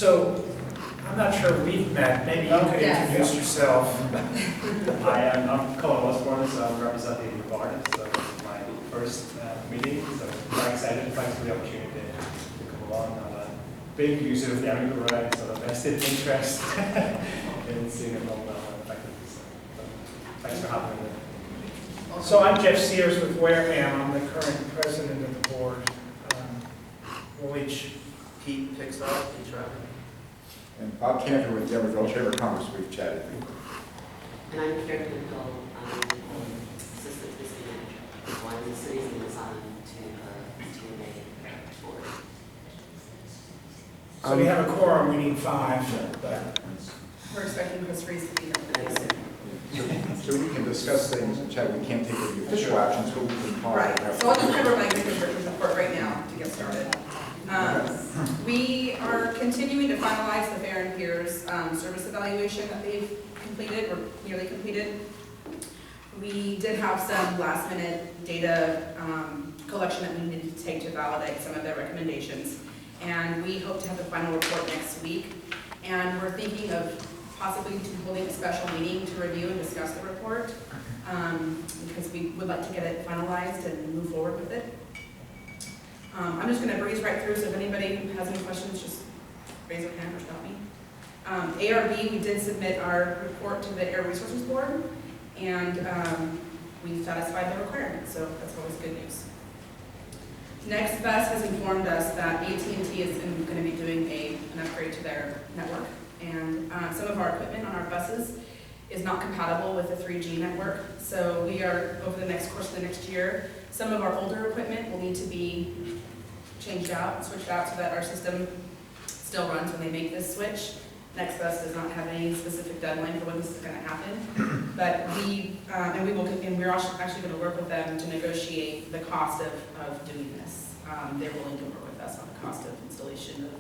So, I'm not sure we've met, maybe you could introduce yourself. Hi, I'm Colin Westbourne, so I'm representing the board, so this is my first meeting, so I'm very excited, thanks for the opportunity to come along. I'm a big user of the Emeryville ride, so a vested interest in seeing it all effectively, so thanks for having me. So I'm Jeff Sears with Wareham, I'm the current president of the board. We'll each, Pete picks up, each round. And Bob Cantor with the Emeryville Chamber of Commerce, we've chatted. And I'm Karen Goodall, Assistant City Manager. One of the cities in Amazon to TMA board. so we have a quorum, we need 5, but We're expecting Chris Reese to be here for this. So we can discuss things and chat. We can't take any official actions, but we can talk. Right, so I'll just cover my executive report right now to get started. We are continuing to finalize the Fair and Peers service evaluation that they've completed, or nearly completed. We did have some last minute data collection that we needed to take to validate some of their recommendations. And we hope to have the final report next week. And we're thinking of possibly holding a special meeting to review and discuss the report, because we would like to get it finalized and move forward with it. I'm just going to breeze right through, so if anybody has any questions, just raise your hand or stop me. ARB, we did submit our report to the Air Resources Board, and we satisfied the requirements, so that's always good news. Next Best has informed us that AT&T is going to be doing an upgrade to their network, and some of our equipment on our buses is not compatible with the 3G network. So we are, over the course of the next year, some of our older equipment will need to be changed out, switched out so that our system still runs when they make this switch. Next Best does not have any specific deadline for when this is going to happen, but we're actually going to work with them to negotiate the cost of doing this. They're willing to work with us on the cost of installation of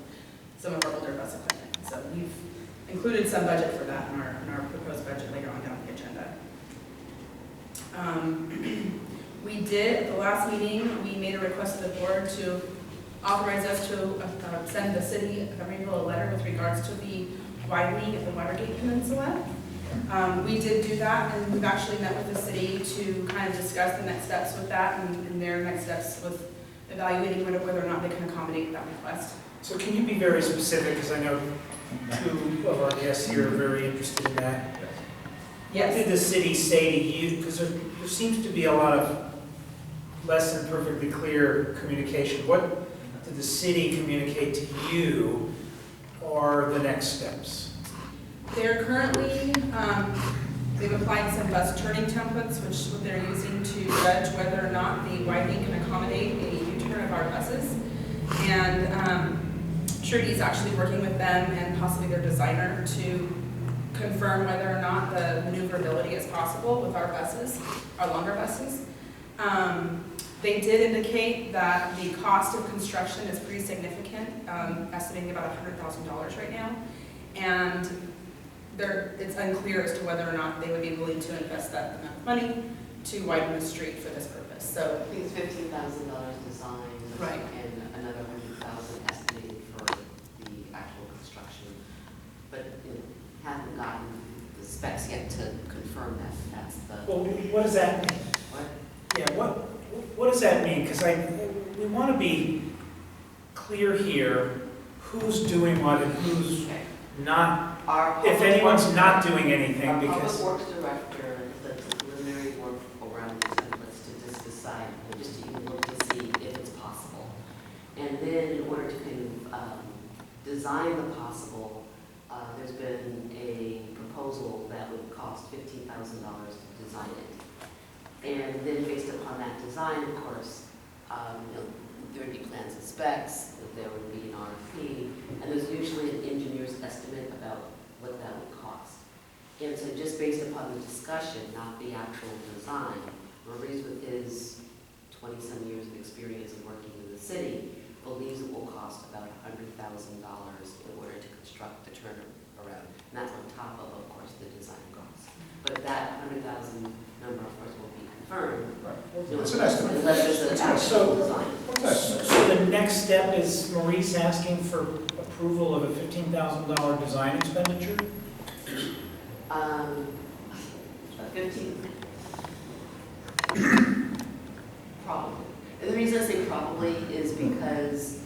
some of our older bus equipment. So we've included some budget for that in our proposed budget later on down the agenda. We did, at the last meeting, we made a request to the board to authorize us to send the city of Emeryville a letter with regards to the widening of the Watergate Peninsula. We did do that, and we've actually met with the city to kind of discuss the next steps with that and their next steps with evaluating whether or not they can accommodate that request. so can you be very specific, because I know 2 of our guests here are very interested in that. Yes. What did the city say to you? Because there seems to be a lot of less than perfectly clear communication. What did the city communicate to you are the next steps? They're currently, they've applied some bus turning templates, which they're using to judge whether or not the widening can accommodate a U-turn of our buses. And Trudy's actually working with them and possibly their designer to confirm whether or not the maneuverability is possible with our buses, our longer buses. They did indicate that the cost of construction is pretty significant, estimating about $100,000 right now. And it's unclear as to whether or not they would be willing to invest that amount of money to widen the street for this purpose. So I think it's $15,000 design. Right. And another $100,000 estimated for the actual construction. But haven't gotten the specs yet to confirm that that's the. Well, what does that mean? What? Yeah, what does that mean? Because we want to be clear here who's doing what and who's Okay. not. Our If public anyone's works- not doing anything, Our because public works director does the preliminary work around these templates to just decide, just to even look to see if it's possible. And then in order to kind of design the possible, there's been a proposal that would cost $15,000 to design it. And then based upon that design, of course, there would be plans and specs, there would be an RFP, and there's usually an engineer's estimate about what that would cost. And so just based upon the discussion, not the actual design, Maurice, with his 20-some years of experience in working in the city, believes it will cost about $100,000 in order to construct the turnaround. And that's on top of course, the design costs. But that 100,000 number, of course, will be confirmed. Right. It's an estimate. Unless there's an actual design. so the next step is Maurice asking for approval of a $15,000 design expenditure? 15. Probably. And the reason I say probably is because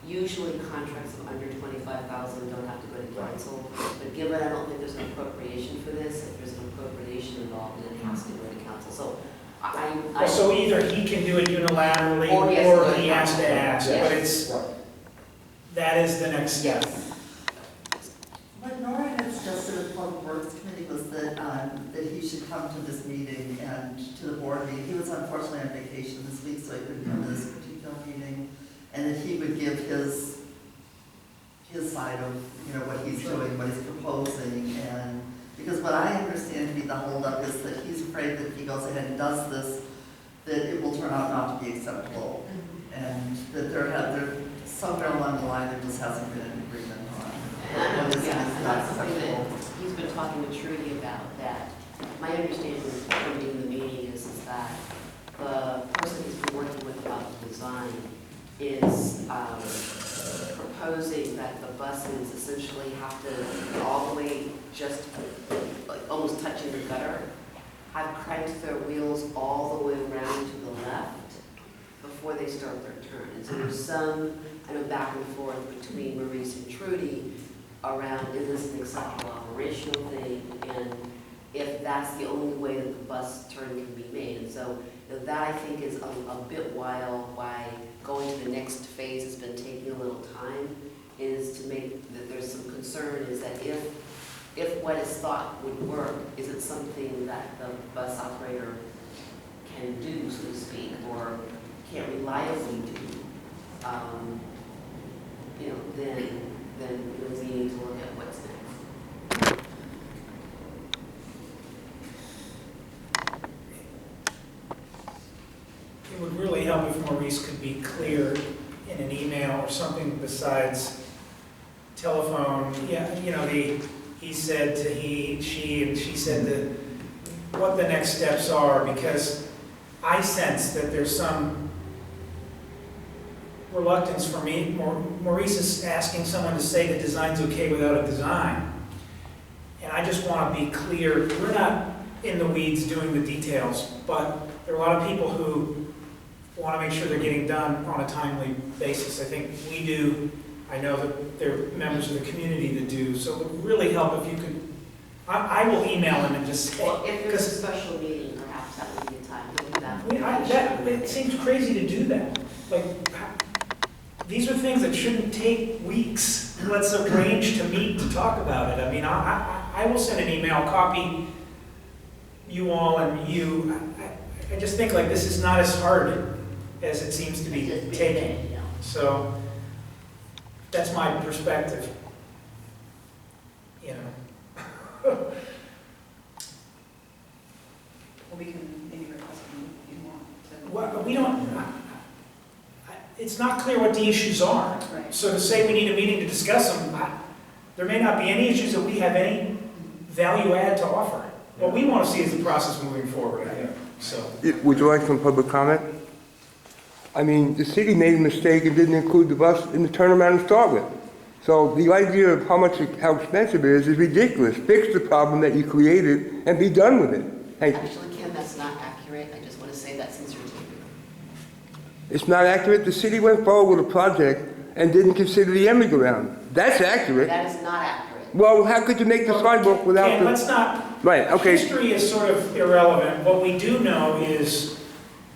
usually contracts of under 25,000 don't have to go to council. But given I don't think there's an appropriation for this, if there's an appropriation involved, then it has to go to council. So So either he can do it unilaterally, Or or he he has has to to ask, Yes. but it's, that is the next step. What Nora had suggested at Public Works Committee was that he should come to this meeting and to the board meeting. He was unfortunately on vacation this week, so he couldn't come to this particular meeting. And that he would give his side of, what he's doing, what he's proposing. And because what I understand to be the holdup is that he's afraid that if he goes ahead and does this, that it will turn out not to be acceptable. And that there somewhere along the line, there just hasn't been an agreement on. And that's something that he's been talking with Trudy about, that my understanding from being in the meeting is that the person he's been working with about the design is proposing that the buses essentially have to go all the way just like almost touching the gutter, have cranked their wheels all the way around to the left before they start their turn. And so there's some back and forth between Maurice and Trudy around, is this an acceptable operational thing, and if that's the only way that the bus turn can be made. And so that I think is a bit why going to the next phase has been taking a little time, is to make that there's some concern is that if what is thought would work, is it something that the bus operator can do, so to speak, or can't reliably do, then we need to look at what's next. It would really help if Maurice could be clear in an email or something besides telephone. Yeah, he said to he, she, and she said that what the next steps are, because I sense that there's some reluctance for me. Maurice is asking someone to say the design's okay without a design. And I just want to be clear, we're not in the weeds doing the details, but there are a lot of people who want to make sure they're getting done on a timely basis. I think we do. I know that there are members of the community that do. So it would really help if you could, I will email him and just say. Well, if there's a special meeting, perhaps that would be a time to do that. It seems crazy to do that. Like, these are things that shouldn't take weeks. Let's arrange to meet to talk about it. I mean, I will send an email, copy you all and you. I just think like this is not as hard as it seems to be taken. So that's my perspective. Well, we can maybe request if you want to. Well, we don't, it's not clear what the issues are. Right. So to say we need a meeting to discuss them, there may not be any issues that we have any value add to offer. What we want to see is the process moving forward. So. Would you like some public comment? I mean, the city made a mistake and didn't include the bus in the turnaround to start with. So the idea of how expensive it is ridiculous. Fix the problem that you created and be done with it. Thank you. Actually, Ken, that's not accurate. I just want to say that since you're taking. It's not accurate. The city went forward with a project and didn't consider the Emeryville. That's accurate. That is not accurate. Well, how could you make the sidewalk without Ken, the... let's not. Right, okay. History is sort of irrelevant. What we do know is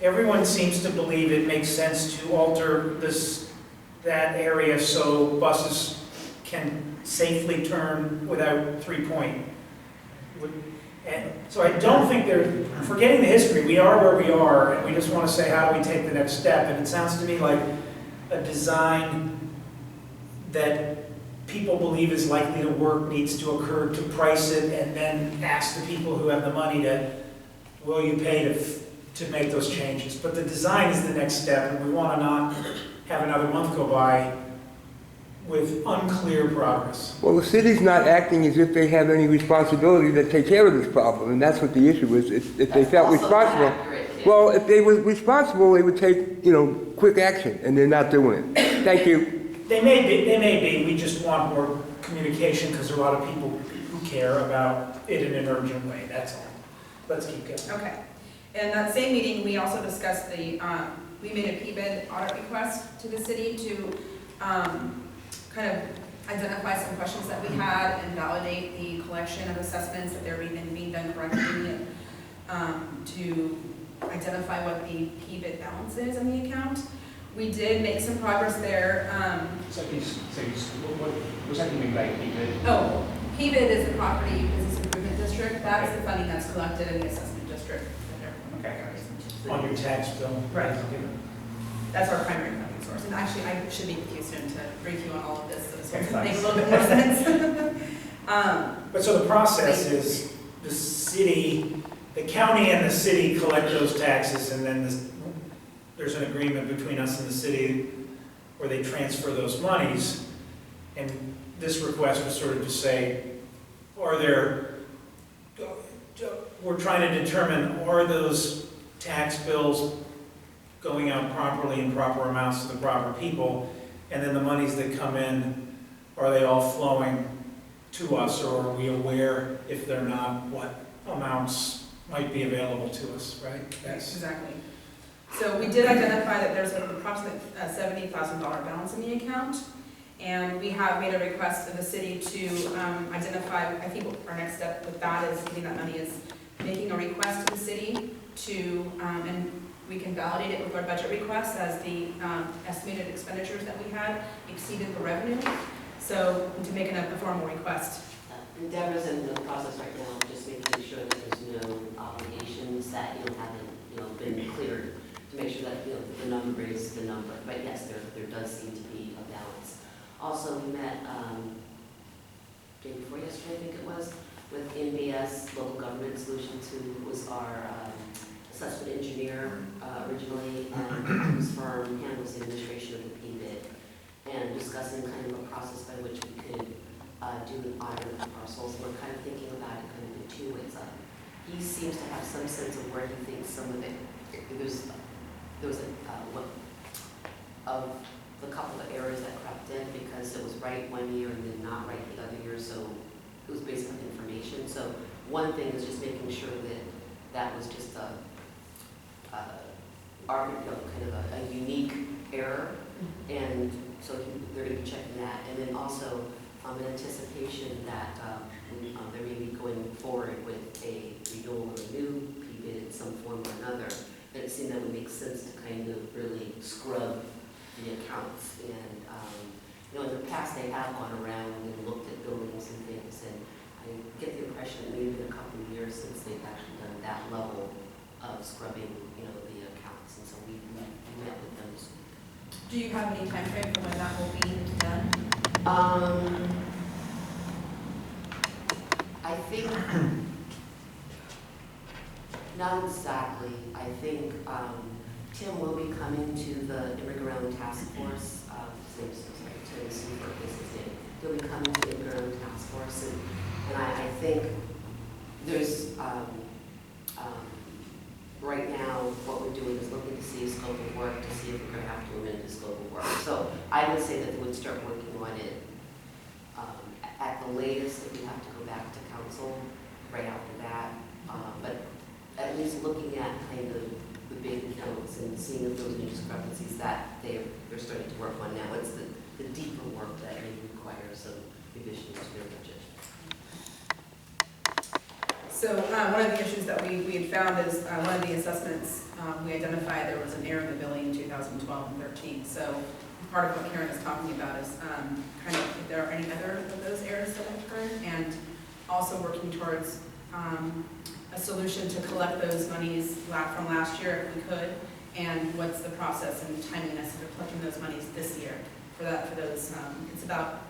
everyone seems to believe it makes sense to alter that area so buses can safely turn without 3-point. And so I don't think forgetting the history, we are where we are, and we just want to say, how do we take the next step? And it sounds to me like a design that people believe is likely to work needs to occur, to price it, and then ask the people who have the money will you pay to make those changes? But the design is the next step, and we want to not have another month go by with unclear progress. Well, the city's not acting as if they have any responsibility to take care of this problem, and that's what the issue is. If they felt also not responsible, accurate, yeah. well, if they were responsible, they would take, quick action, and they're not doing it. Thank you. They may be, we just want more communication because there are a lot of people who care about it in an urgent way, that's all. Let's keep going. Okay. In that same meeting, we also discussed we made a PBID audit request to the city to kind of identify some questions that we had and validate the collection of assessments, that they're being done correctly, to identify what the PBID balance is in the account. We did make some progress there. What's that mean by PBID? Oh, PBID is the Property Business Improvement District. That's the funding that's collected in the assessment district. Okay, On your tax bill. Right. That's our primary funding source. And actually, I should be with you soon to brief you on all of this, so this will make a little bit more sense. But so the process is the city, the county and the city collect those taxes, and then there's an agreement between us and the city where they transfer those monies. And this request was sort of to say, we're trying to determine, are those tax bills going out properly in proper amounts to the proper people? And then the monies that come in, are they all flowing to us, or are we aware, if they're not, what amounts might be available to us, right? Yes. Exactly. So we did identify that there's an approximate $70,000 balance in the account, and we have made a request of the city to identify, I think our next step with that is getting that money is making a request to the city to, and we can validate it with our budget request as the estimated expenditures that we had exceeded the revenue. So to make a formal request. Deborah's in the process right now, just making sure that there's no obligations that haven't been cleared, to make sure that the number is the number. But yes, there does seem to be a balance. Also, we met day before yesterday, I think it was, with NBS Local Government Solutions, who was our assessment engineer originally, and whose firm handles the administration of the PBID, and discussing kind of a process by which we could do an audit of the parcels. We're kind of thinking about it kind of in two ways. He seems to have some sense of where he thinks some of it, there was of the couple of areas that crept in because it was right one year and then not right the other year, so it was based on information. So one thing is just making sure that that was just kind of a unique error, and so they're going to be checking that. And then also in anticipation that they may be going forward with a renewal or a new PBID in some form or another, that it seemed that would make sense to kind of really scrub the accounts. And in the past they have gone around and looked at buildings and things, and I get the impression that maybe in a couple of years since they've actually done that level of scrubbing, the accounts, and so we met with them. Do you have any time frame for when that will be done? I think not exactly. I think Tim will be coming to the Emeryville task force. Tim Seaford is his name. He'll be coming to the Emeryville task force, and I think there's right now what we're doing is looking to see a scope of work to see if we're going to have to amend the scope of work. So I would say that we would start working on it at the latest, if we have to go back to council right after that. But at least looking at kind of the big accounts and seeing if those discrepancies that they're starting to work on now. It's the deeper work that may require some revisions to their budget. So one of the issues that we had found is one of the assessments, we identified there was an error in the billing in 2012 and 13. So part of what Karen is talking about is kind of if there are any other of those errors that have occurred, and also working towards a solution to collect those monies from last year if we could, and what's the process and timeliness of collecting those monies this year for those. It's about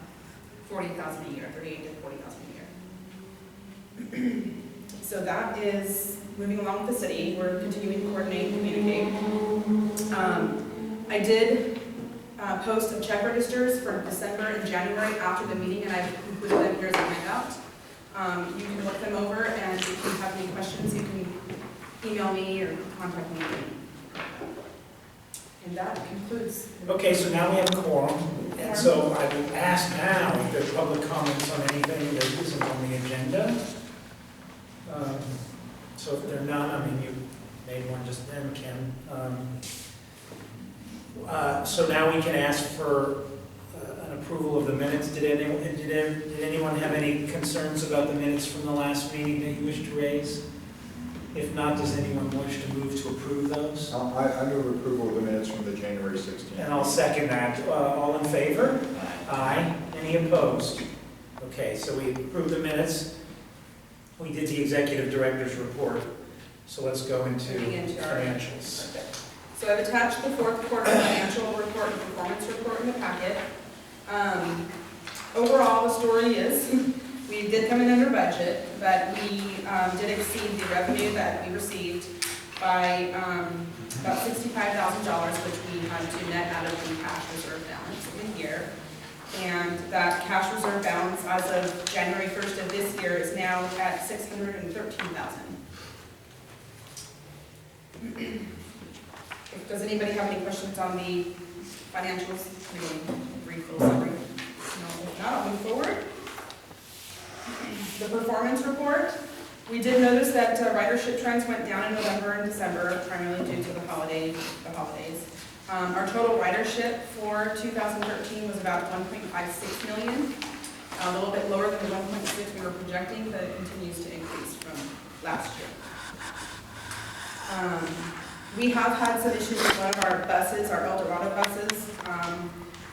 $40,000 a year, $38,000 to $40,000 a year. So that is moving along with the city. We're continuing to coordinate and communicate. I did post of check registers for December and January after the meeting, and I've included them here as a handout. You can look them over, and if you have any questions, you can email me or contact me. And that concludes. Okay, so now we have a quorum, and so I would ask now if there are public comments on anything that isn't on the agenda. So if there are none, I mean, you made one just then, Kim. So now we can ask for an approval of the minutes. Did anyone have any concerns about the minutes from the last meeting that you wish to raise? If not, does anyone wish to move to approve those? I move approval of the minutes from the January 16th. And I'll second that. All in favor? Aye. Any opposed? Okay, so we approved the minutes. We did the executive director's report. So let's go into Moving into our- financials. So I've attached the fourth quarter financial report and performance report in the packet. Overall, the story is, we did come in under budget, but we did exceed the revenue that we received by about $65,000, which we had to net out of the cash reserve balance in here. And that cash reserve balance as of January 1st of this year is now at $613,000. Does anybody have any questions on the financials? Brief little summary. No, if not, I'll move forward. The performance report. We did notice that ridership trends went down in November and December, primarily due to the holidays. Our total ridership for 2013 was about 1.56 million, a little bit lower than the 1.6 we were projecting, but it continues to increase from last year. We have had some issues with one of our buses, our Eldorado buses.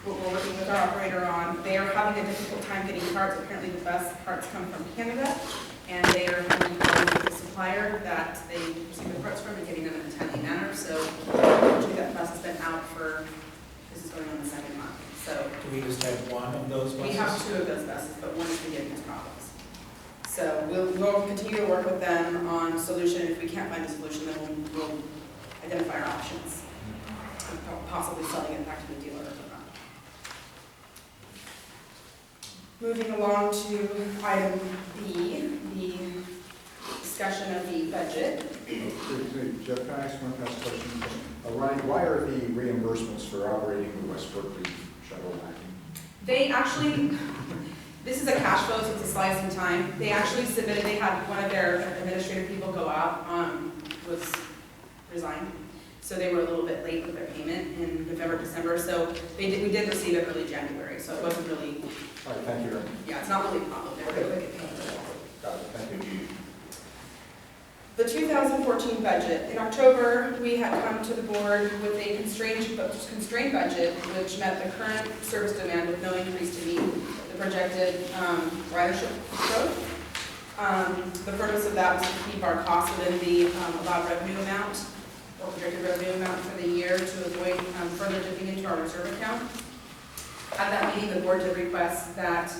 What we're working with our operator on. They are having a difficult time getting parts. Apparently the bus parts come from Canada, and they are having problems with the supplier that they receive the parts from and getting them in a timely manner. So unfortunately that bus has been out for, this is going on the second month. So Do we just have one of those buses? we have two of those buses, but one is giving us problems. So we'll continue to work with them on a solution. If we can't find a solution, then we'll identify our options, possibly selling it back to the dealer. Moving along to item B, the discussion of the budget. Jeff, can I ask one last question? Ryan, why are the reimbursements for operating the West Berkeley shuttle lacking? They actually, this is a cash flow, so it's a slice in time. They actually submitted, they had one of their administrative people go out, was resigned. So they were a little bit late with their payment in November, December. So we did receive it early January, so it wasn't really. All right, thank you. Yeah, it's not really a problem. They're quick at paying. Got it, thank you. The 2014 budget. In October, we had come to the board with a constrained budget, which met the current service demand with no increase to meet the projected ridership growth. The purpose of that was to keep our costs within the allowed revenue amount, or projected revenue amount for the year, to avoid further dipping into our reserve account. At that meeting, the board did request that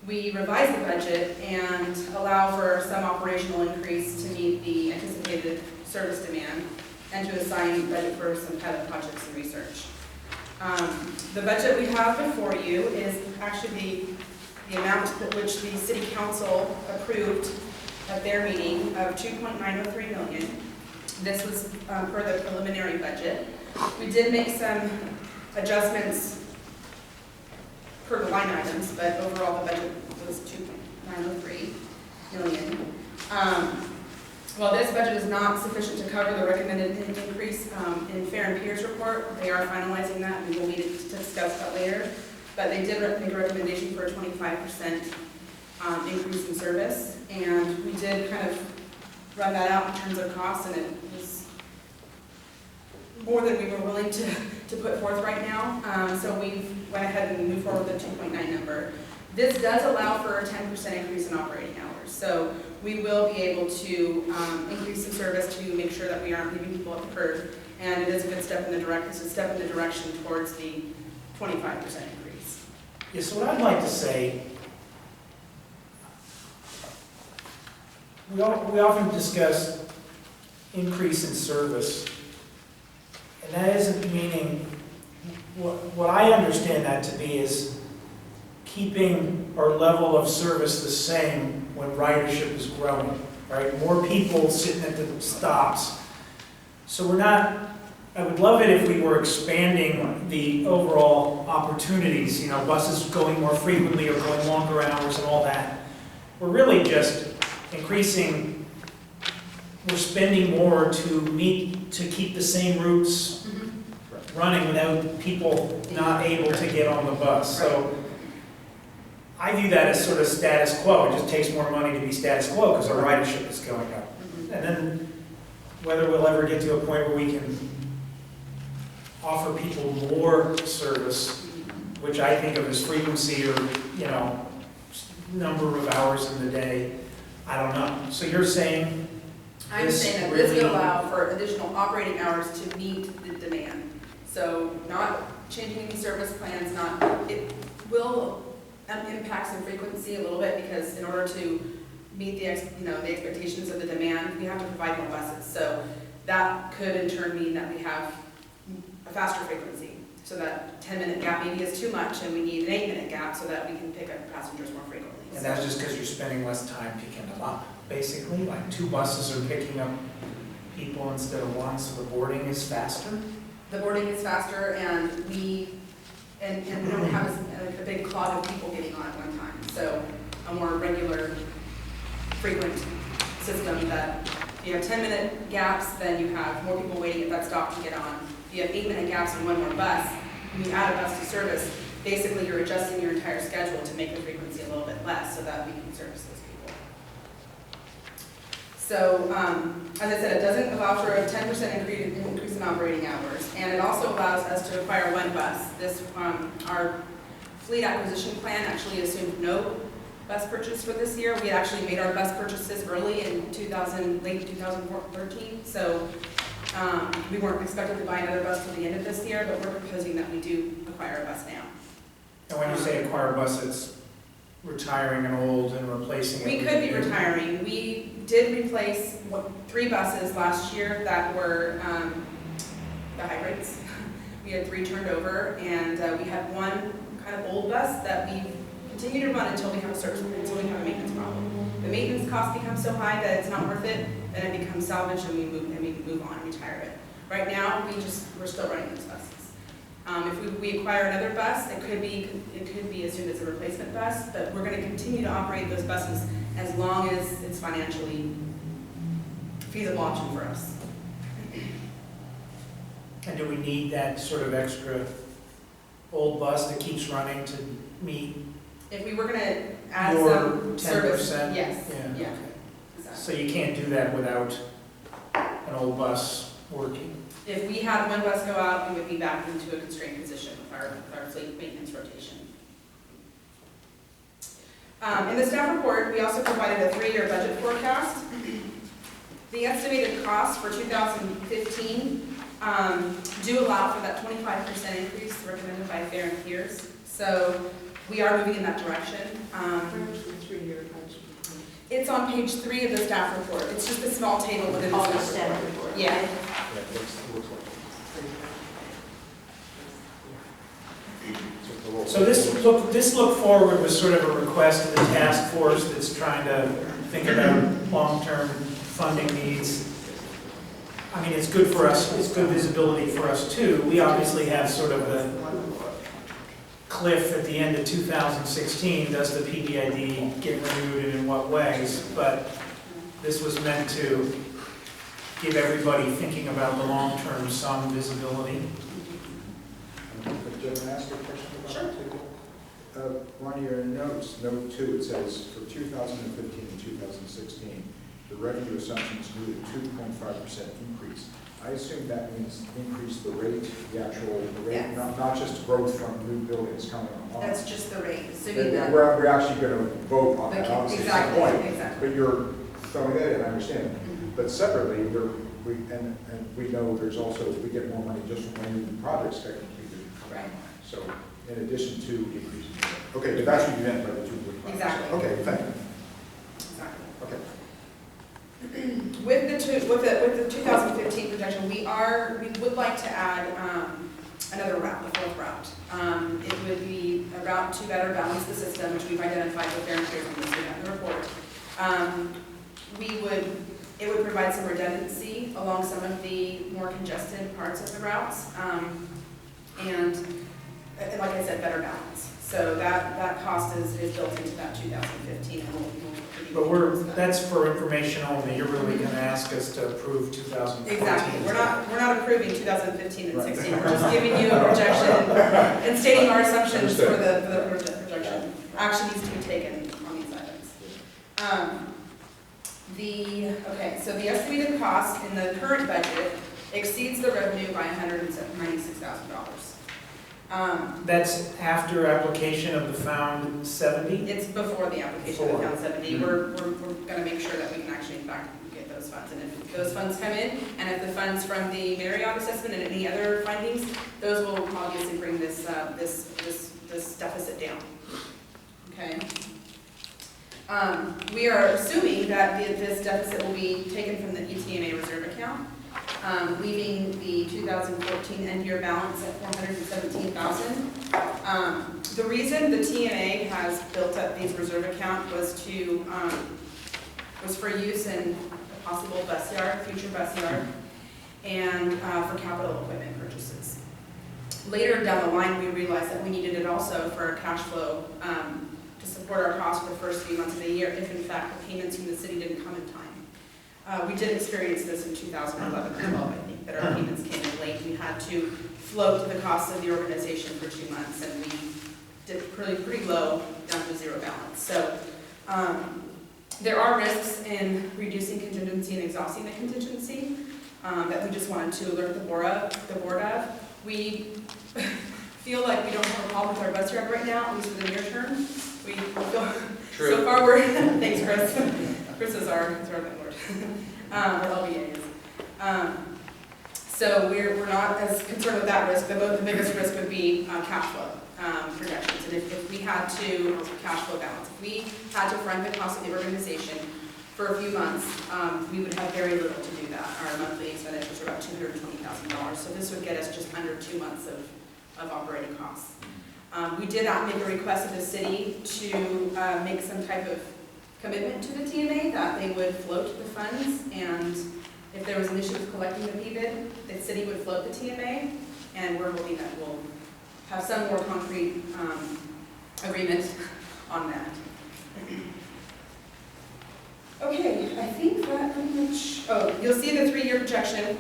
we revise the budget and allow for some operational increase to meet the anticipated service demand and to assign budget for some pilot projects and research. The budget we have before you is actually the amount which the city council approved at their meeting of $2.903 million. This was per the preliminary budget. We did make some adjustments per the line items, but overall the budget was $2.903 million. While this budget is not sufficient to cover the recommended increase in Fair and Pierce report, they are finalizing that, and we will need to discuss that later. But they did make a recommendation for a 25% increase in service, and we did kind of run that out in terms of costs, and it was more than we were willing to put forth right now. So we went ahead and moved forward with the 2.9 number. This does allow for a 10% increase in operating hours. So we will be able to increase the service to make sure that we aren't leaving people at the curb. And it is a good step in the direction towards the 25% increase. Yeah, so what I'd like to say, we often discuss increase in service, and that isn't meaning, what I understand that to be is keeping our level of service the same when ridership is growing, right? More people sitting at the stops. So we're not I would love it if we were expanding the overall opportunities, buses going more frequently or going longer hours and all that. We're really just increasing, we're spending more to keep the same routes running without people not able to get on the bus. So I view that as sort of status quo. It just takes more money to be status quo because our ridership is going up. And then whether we'll ever get to a point where we can offer people more service, which I think of as frequency or, number of hours in the day, I don't know. So you're saying I'm this saying that this really- would allow for additional operating hours to meet the demand. So not changing any service plans, it will impact some frequency a little bit because in order to meet the expectations of the demand, we have to provide more buses. So that could in turn mean that we have a faster frequency. So that 10-minute gap maybe is too much and we need an 8-minute gap so that we can pick up passengers more frequently. And that's just because you're spending less time picking them up, basically? Like 2 buses are picking up people instead of 1, so the boarding is faster? The boarding is faster and we don't have a big clog of people getting on at one time. So a more regular, frequent system that if you have 10-minute gaps, then you have more people waiting at that stop to get on. If you have 8-minute gaps and 1 more bus, when you add a bus to service, basically you're adjusting your entire schedule to make the frequency a little bit less so that we can service those people. So, as I said, it doesn't allow for a 10% increase in operating hours, and it also allows us to acquire 1 bus. This, our fleet acquisition plan actually assumed no bus purchase for this year. We actually made our bus purchases early in late 2013, so we weren't expected to buy another bus till the end of this year, but we're proposing that we do acquire a bus now. And when you say acquire a bus, it's retiring an old and replacing it? We could be retiring. We did replace 3 buses last year that were the hybrids. We had 3 turned over, and we had 1 kind of old bus that we continue to run until we have a maintenance problem. The maintenance cost becomes so high that it's not worth it, then it becomes salvaged and we move on and retire it. Right now, we're still running those buses. If we acquire another bus, it could be assumed as a replacement bus, but we're going to continue to operate those buses as long as it's financially feasible option for us. And do we need that sort of extra old bus that keeps running to meet If we were going to add your some 10%? service, yes, Yeah, yeah. okay. Exactly. So you can't do that without an old bus working? If we had 1 bus go out, we would be back into a constrained position with our fleet maintenance rotation. In the staff report, we also provided a 3-year budget forecast. The estimated costs for 2015 do allow for that 25% increase recommended by Fair and Peers. So we are moving in that direction. It's on page 3 of the staff report. It's just a small table within the staff report. Yeah. Yeah, it looks like it. So this look forward was sort of a request of the task force that's trying to think about long-term funding needs. I mean, it's good for us, it's good visibility for us too. We obviously have sort of a cliff at the end of 2016. Does the PBID get renewed and in what ways? But this was meant to give everybody thinking about the long term some visibility. Jim, can I ask a question about Sure. the table? On your notes, note 2, it says for 2015 and 2016, the revenue assumptions do a 2.5% increase. I assume that means increase the rate, the actual rate, Yes. not just growth from new buildings coming on. That's just the rate, assuming And that. we're actually going to vote on that, obviously, at some point. Exactly. But you're throwing that in, I understand. Mhm. But separately, we know there's also, we get more money just from when new projects get completed. Right. So in addition to increasing. Okay, but that's what you meant by the 2.5%. Exactly. Okay, thank you. Exactly. Okay. With the 2015 projection, we would like to add another route, a 4th route. It would be a route to better balance the system, which we've identified with Fair and Peers and listed in the report. it would provide some redundancy along some of the more congested parts of the routes. And like I said, better balance. So that cost is built into that 2015. But that's for information only, you're really gonna ask us to approve 2014. Exactly, we're not approving 2015 and 16, we're just giving you a projection and stating our assumptions for the projection. Action needs to be taken on these items. Okay, so the estimated cost in the current budget exceeds the revenue by $196,000. That's after application of the found 70? It's before the application of the Town 70. We're gonna make sure that we can actually in fact get those funds. And if those funds come in, and if the funds from the Marriott assessment and any other findings, those will obviously bring this deficit down. Okay? We are assuming that this deficit will be taken from the ETMA reserve account, leaving the 2014 end-year balance at $417,000. The reason the TMA has built up these reserve account was for use in a possible bus yard, future bus yard, and for capital equipment purchases. Later down the line, we realized that we needed it also for cash flow to support our costs for the first few months of the year, if in fact the payments from the city didn't come in time. We did experience this in 2011 or 12, I think, that our payments came in late. We had to float the cost of the organization for 2 months, and we did pretty low, down to zero balance. So there are risks in reducing contingency and exhausting the contingency that we just wanted to alert the board of. We feel like we don't have a problem with our bus yard right now, at least for the near term. We feel, so far we're, thanks Chris. Chris is our landlord, our LBA is. So we're not as concerned with that risk. The biggest risk would be cash flow projections. And if we had to, cash flow balance, if we had to front the cost of the organization for a few months, we would have very little to do that. Our monthly expenditures are about $220,000. So this would get us just under 2 months of operating costs. We did make a request of the city to make some type of commitment to the TMA that they would float the funds, and if there was an issue with collecting the PBID, the city would float the TMA, and we're hoping that we'll have some more concrete agreement on that. Okay, I think that pretty much, you'll see the 3-year projection.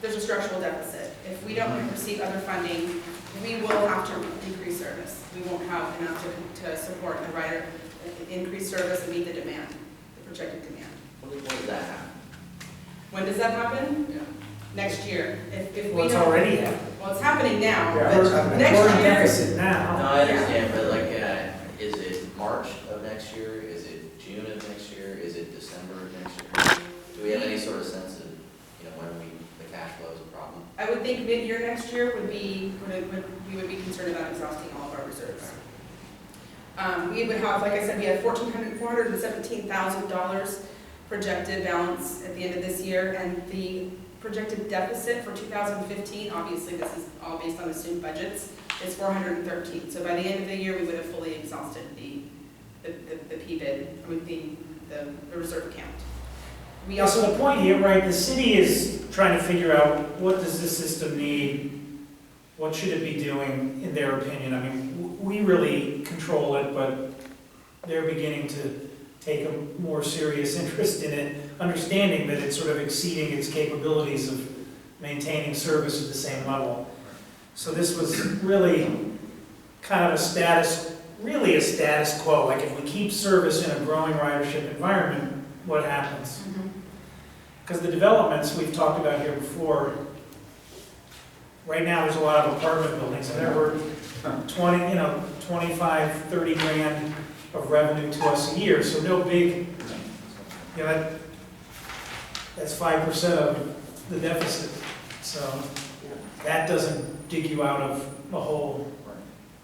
There's a structural deficit. If we don't receive other funding, we will have to decrease service. We won't have enough to support the rider, increase service and meet the demand, the projected demand. When does that happen? When does that happen? Yeah. Next year. If we Well, it's don't- already happening. Well, it's happening now, Yeah, but it's happening. next We're in year, deficit No, now. I understand, but like, is it March of next year? Is it June of next year? Is it December of next year? Do we have any sort of sense of, when the cash flow is a problem? I would think mid-year next year we would be concerned about exhausting all of our reserves. We would have, like I said, we have $417,000 projected balance at the end of this year, and the projected deficit for 2015, obviously this is all based on assumed budgets, is $413. So by the end of the year, we would have fully exhausted the PBID, I mean the reserve account. Yeah, so the point here, right, the city is trying to figure out what does this system need, what should it be doing, in their opinion. I mean, we really control it, but they're beginning to take a more serious interest in it, understanding that it's sort of exceeding its capabilities of maintaining service at the same level. So this was really kind of a status quo, like if we keep service in a growing ridership environment, what happens? Because the developments we've talked about here before, right now there's a lot of apartment buildings, and they're worth 25, 30 grand of revenue to us a year, so no big, that's 5% of the deficit. So that doesn't dig you out of a hole.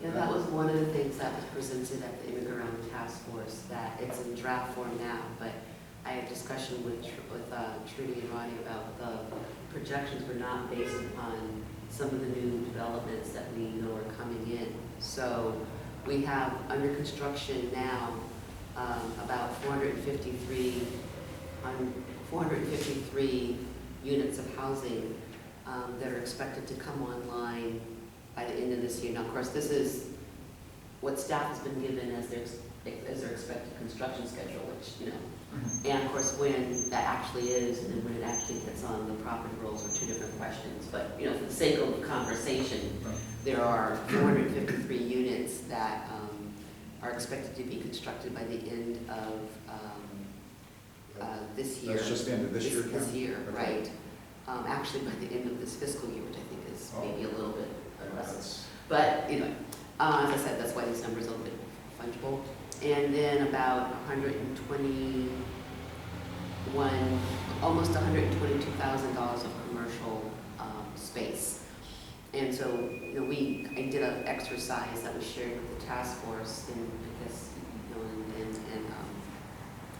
Yeah, that was one of the things that was presented at the Emeryville Task Force, that it's in draft form now, but I had discussion with Trudy and Ronnie about the projections were not based upon some of the new developments that we know are coming in. So we have under construction now about 453 units of housing that are expected to come online by the end of this year. Now, of course, this is what staff has been given as their expected construction schedule, which, you know, and of course, when that actually is, and then when it actually gets on the property rolls are two different questions. But, you know, for the sake of conversation, there are 453 units that are expected to be constructed by the end of this year. That's just the end of this year? This year, Okay. right. Actually, by the end of this fiscal year, which I think is maybe a little bit less. That's- But, you know, as I said, that's why these numbers are a little bit fungible. And then about 121, almost $122,000 of commercial space. And so, you know, I did an exercise that was shared with the task force, and I guess, you know, and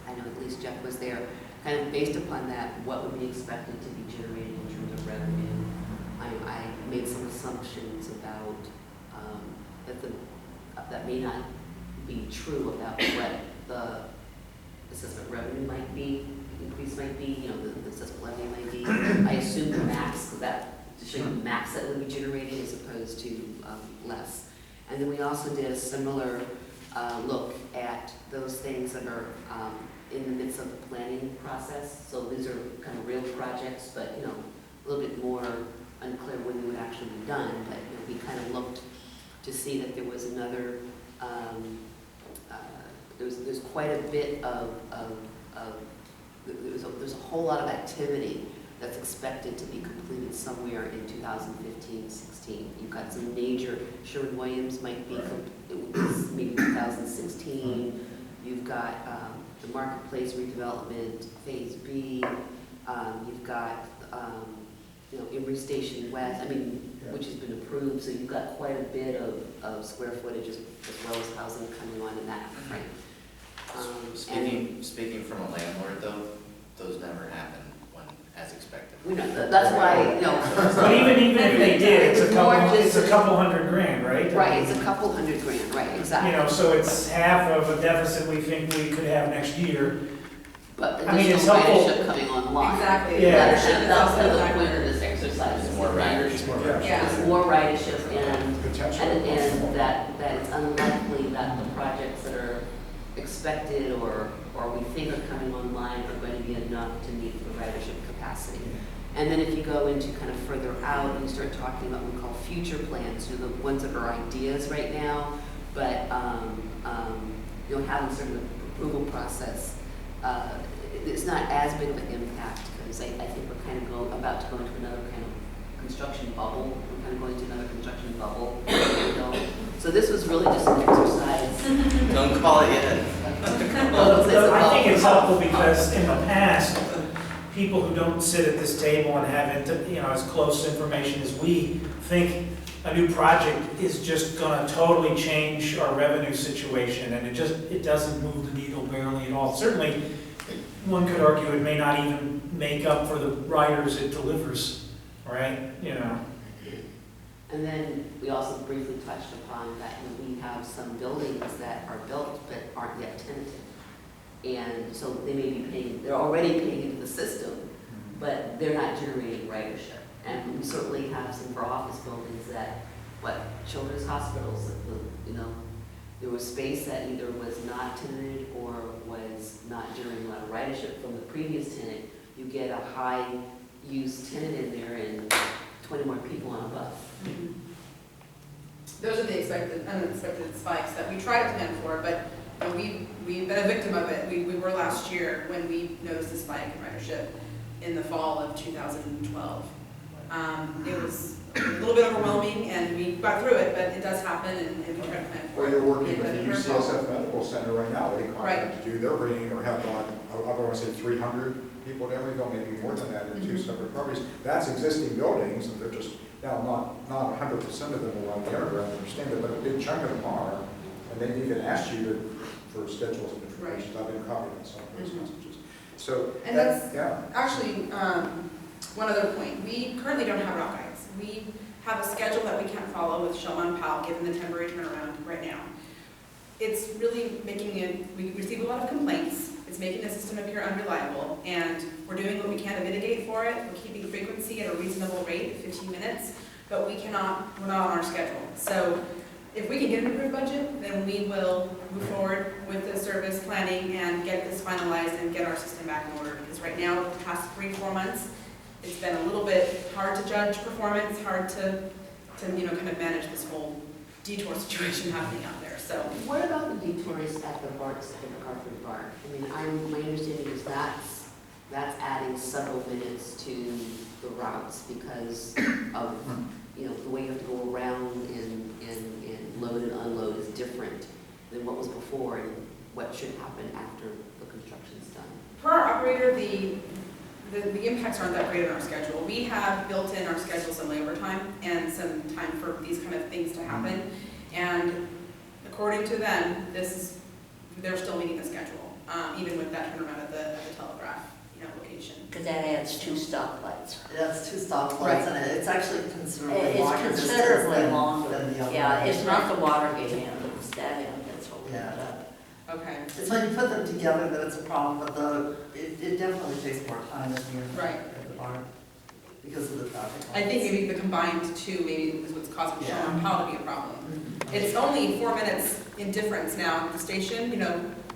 I know at least Jeff was there, kind of based upon that, what would be expected to be generated in terms of revenue. I made some assumptions about that may not be true about what the assessment revenue might be, increase might be, you know, the assessment levy might be. I assumed the max, to show you the max that would be generated as opposed to less. And then we also did a similar look at those things that are in the midst of the planning process. So these are kind of real projects, but, you know, a little bit more unclear when they would actually be done. But, you know, we kind of looked to see that there was another, there's quite a bit there's a whole lot of activity that's expected to be completed somewhere in 2015-16. You've got some major, Sherwin-Williams might be maybe 2016. You've got the Marketplace redevelopment, Phase B. You've got, you know, Emery Station West, which has been approved, so you've got quite a bit of square footage as well as housing coming on in that frame. Speaking from a landlord though, those never happen as expected. We know, that's why, you know. But even if they did, it's a more couple just- $100,000, right? Right, it's a couple $100,000, right, exactly. You know, so it's half of a deficit we think we could have next year. But I mean, it's additional helpful. ridership coming online. Exactly. Yeah. That's the point of this exercise. It's more ridership. Yeah. It's more ridership Potential. and that it's unlikely that the projects that are expected or we think are coming online are going to be enough to meet the ridership capacity. And then if you go into kind of further out and you start talking about what we call future plans, you know, the ones that are ideas right now, but you'll have a sort of approval process. It's not as big of an impact because I think we're kind of about to go into another kind of construction bubble. We're kind of going to another construction bubble. You know? So this was really just an exercise. Don't call it yet. I think it's helpful because in the past, people who don't sit at this table and have as close information as we think a new project is just going to totally change our revenue situation, and it doesn't move the needle barely at all. Certainly, one could argue it may not even make up for the riders it delivers, right? You know. And then we also briefly touched upon that we have some buildings that are built but aren't yet tenanted. And so they may be paying, they're already paying into the system, but they're not generating ridership. And we certainly have some of our office buildings that, children's hospitals, you know, there was space that either was not tenanted or was not generating a lot of ridership from the previous tenant. You get a high-use tenant in there and 20 more people on a bus. Mm-hmm. Those are the expected, unexpected spikes that we try to plan for, but we've been a victim of it. We were last year when we noticed a spike in ridership in the fall of 2012. It was a little bit overwhelming, and we got through it, but it does happen, and we try to plan for Well, it. you're working Yeah, with the but it's our fault. UCSF Medical Center right now, they contracted you, they're bringing, or have gone, I want to say 300 people at Emeryville, maybe more than that, in two separate properties. That's existing buildings, and they're just, now, not 100% of them are on the underground, I understand that, but a big chunk of them are, and they even asked you for schedules and information. I've been copied on some of those messages. So, And that's yeah. actually one other point. We currently don't have route guides. We have a schedule that we can't follow with Shellman Powell, given the temporary turnaround right now. it's really making it, we receive a lot of complaints. It's making the system appear unreliable, and we're doing what we can to mitigate for it. We're keeping frequency at a reasonable rate, 15 minutes, but we're not on our schedule. So if we can get an approved budget, then we will move forward with the service planning and get this finalized and get our system back in order. Because right now, the past 3-4 months, it's been a little bit hard to judge performance, hard to kind of manage this whole detour situation happening out there. So What about the detours at the BARTs at the Carford Bar? I mean, my understanding is that's adding several minutes to the routes because of, the way you have to go around and load and unload is different than what was before and what should happen after the construction's done. for our operator, the impacts aren't that great on our schedule. We have built in our schedule some labor time and some time for these kind of things to happen. And according to them, they're still meeting the schedule, even with that turnaround at the telegraph, location. Because that adds 2 stoplights. That's 2 stoplights, Right. and it's actually considerably It's longer distance considerably than longer. the other Yeah, one. it's not the Watergate end, it's that end that's holding it Yeah. up. Okay. It's when you put them together that it's a problem, but it definitely takes more time at the end Right. at the barn because of the traffic. I think maybe the combined 2 maybe is what's causing Yeah. Sean Powell to be a problem. Mhm. It's only 4 minutes in difference now at the station,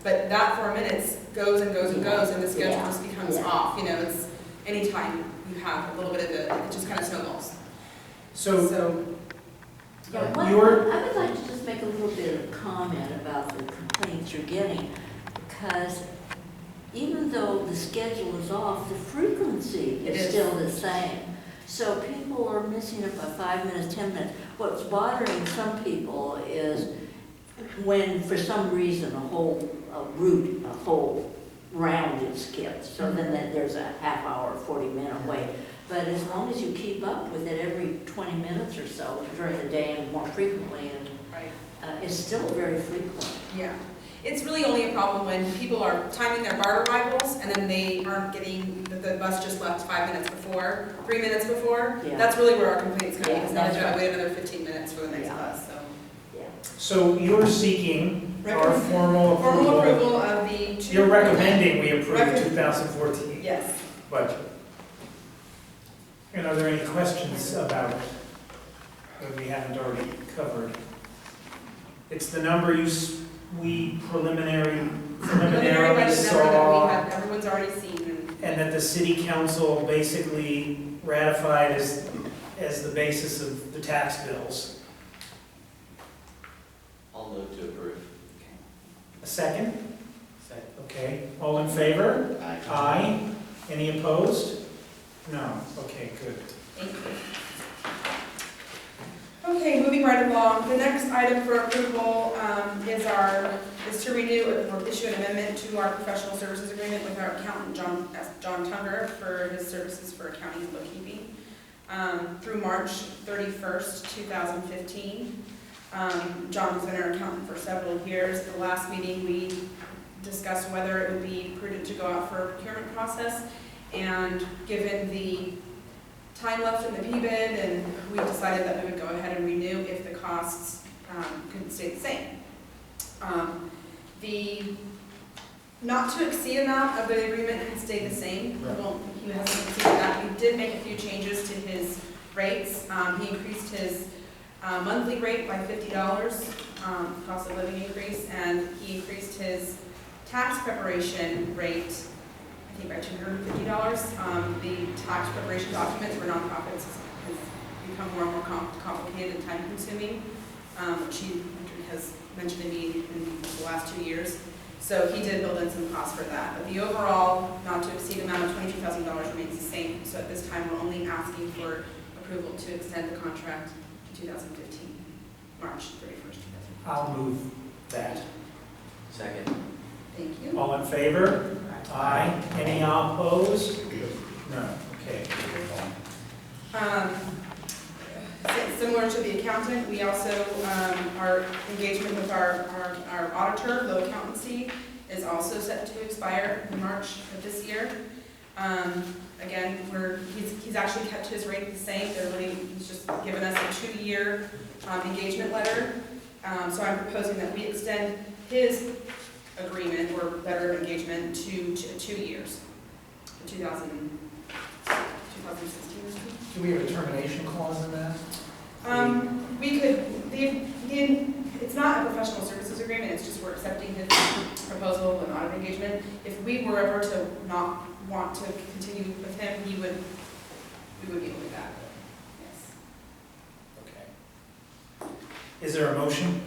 but that 4 minutes goes and goes and goes, and the schedule just becomes Yeah. off. It's anytime you have a little bit of it just kind of snowballs. So, Yeah, your, I would like to just make a little bit of comment about the complaints you're getting, because even though the schedule is off, the frequency It is is. still the same. So people are missing it by 5 minutes, 10 minutes. What's bothering some people is when, for some reason, a whole route, a whole round is skipped. So then there's a half hour, 40-minute wait. But as long as you keep up with it every 20 minutes or so during the day and more frequently, and Right. it's still very frequent. Yeah. It's really only a problem when people are timing their BART arrivals and then they aren't getting, the bus just left 5 minutes before, 3 minutes before. Yeah. That's really where our complaints come in, Yeah, because now they've that's got to right. wait another 15 minutes for the next Yeah. bus, so. Yeah. so you're seeking our formal Formal approval. approval of the 2. You're recommending we approve the Recommend- 2014 Yes. budget. And are there any questions about it that we haven't already covered? It's the number we preliminarily Preliminary budget number that saw, everyone's already seen. and that the city council basically ratified as the basis of the tax bills. I'll move to approve. A second? Second. Okay, all in favor? Aye. Any opposed? No. Okay, good. Thank you. Okay, moving right along, the next item for approval is to renew or issue an amendment to our professional services agreement with our accountant, John Tunger, for his services for accounting and bookkeeping through March 31st, 2015. John has been our accountant for several years. At the last meeting, we discussed whether it would be prudent to go out for a procurement process, and given the time left in the P-bid, and we decided that we would go ahead and renew if the costs could stay the same. The not to exceed amount of the agreement has stayed the same. He hasn't exceeded that. We did make a few changes to his rates. He increased his monthly rate by $50, cost of living increase, and he increased his tax preparation rate, I think by $250. The tax preparation documents for nonprofits has become more and more complicated and time consuming, which he has mentioned to me in the last 2 years. So he did build in some costs for that. But the overall not to exceed amount of $22,000 remains the same. So at this time, we're only asking for approval to extend the contract to 2015, March 31st, 2015. I'll move that. Second. Thank you. All in favor? Aye. Any opposed? No. Okay. Similar to the accountant, we also, our engagement with our auditor, Low Accountancy, is also set to expire in March of this year. Again, he's actually kept his rate the same. He's just given us a 2-year engagement letter. So I'm proposing that we extend his agreement or letter of engagement to 2 years, to 2016. Do we have a termination clause in that? We could, it's not a professional services agreement, it's just we're accepting his proposal and audit engagement. If we were ever to not want to continue with him, we would be able to do that. Yes. Okay. Is there a motion?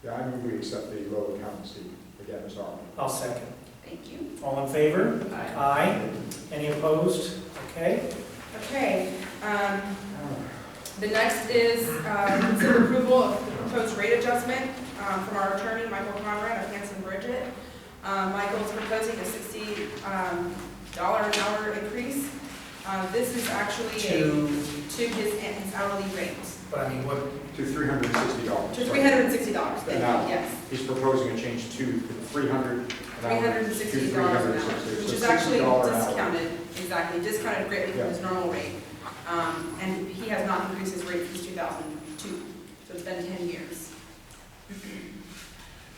Yeah, I move we accept the low accountancy again as our. I'll second. Thank you. All in favor? Aye. Aye. Any opposed? Okay. Okay, the next is consider approval of the proposed rate adjustment from our attorney, Michael Conrad of Hanson Bridget. Michael is proposing a $60 an hour increase. This is actually to his hourly rate. But I mean, what, To $360. To $360, thank Now, you, yes. He's proposing a change to $300. $360 an hour, which is actually discounted, exactly, discounted greatly from his normal rate. And he has not increased his rate since 2002, so it's been 10 years.